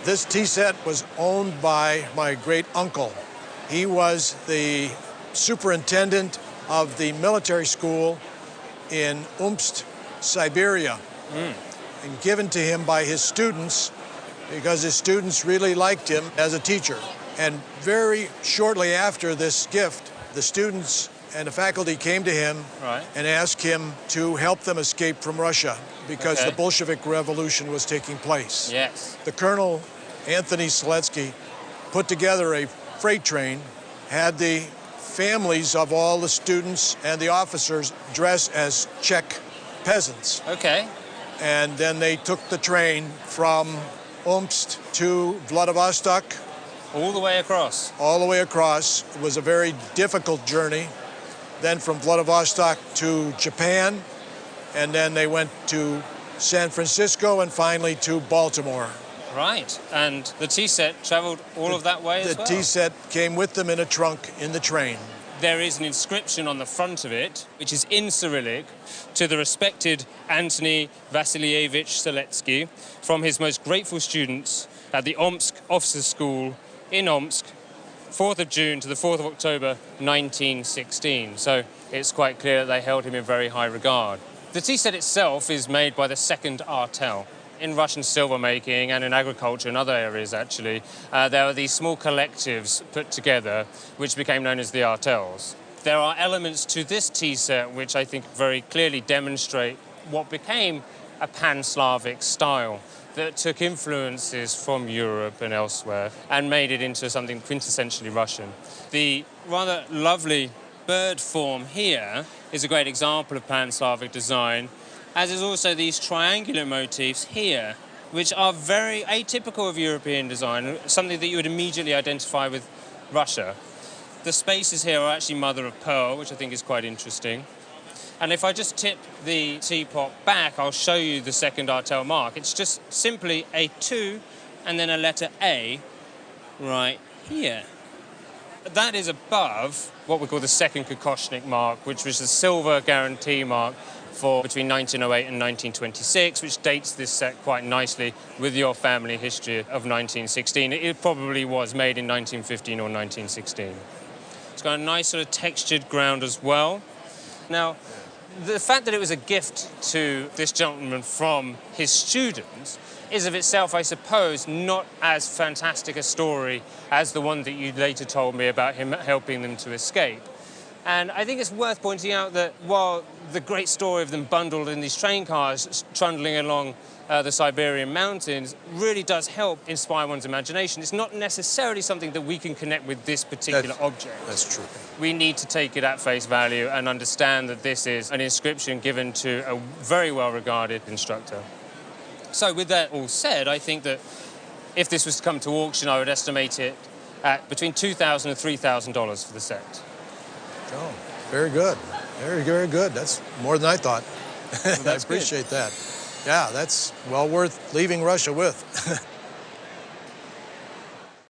This tea set was owned by my great uncle. He was the superintendent of the military school in Omsk, Siberia, and given to him by his students because his students really liked him as a teacher. And very shortly after this gift, the students and the faculty came to him and asked him to help them escape from Russia because the Bolshevik Revolution was taking place. Yes. The Colonel, Anthony Seletsky, put together a freight train, had the families of all the students and the officers dress as Czech peasants. Okay. And then they took the train from Omsk to Vladivostok. All the way across? All the way across. It was a very difficult journey. Then from Vladivostok to Japan, and then they went to San Francisco and finally to Baltimore. Right, and the tea set traveled all of that way as well? The tea set came with them in a trunk in the train. There is an inscription on the front of it, which is in Cyrillic, to the respected Anthony Vasilievich Seletsky from his most grateful students at the Omsk Officers' School in Omsk, 4th of June to the 4th of October, 1916. So it's quite clear that they held him in very high regard. The tea set itself is made by the second artel. In Russian silver making and in agriculture and other areas, actually, there are these small collectives put together which became known as the artels. There are elements to this tea set which I think very clearly demonstrate what became a pan-Slavic style that took influences from Europe and elsewhere and made it into something quintessentially Russian. The rather lovely bird form here is a great example of pan-Slavic design, as is also these triangular motifs here, which are very atypical of European design, something that you would immediately identify with Russia. The spaces here are actually mother of pearl, which I think is quite interesting. And if I just tip the teapot back, I'll show you the second artel mark. It's just simply a 2 and then a letter A right here. That is above what we call the second Kokoshnik mark, which was the silver guarantee mark for between 1908 and 1926, which dates this set quite nicely with your family history of 1916. It probably was made in 1915 or 1916. It's got a nice sort of textured ground as well. Now, the fact that it was a gift to this gentleman from his students is of itself, I suppose, not as fantastic a story as the one that you later told me about him helping them to escape. And I think it's worth pointing out that while the great story of them bundled in these train cars trundling along the Siberian mountains really does help inspire one's imagination, it's not necessarily something that we can connect with this particular object. That's true. We need to take it at face value and understand that this is an inscription given to a very well-regarded instructor. So with that all said, I think that if this was to come to auction, I would estimate it at between $2,000 and $3,000 for the set. Oh, very good. Very, very good. That's more than I thought. Well, I appreciate that. Yeah, that's well worth leaving Russia with.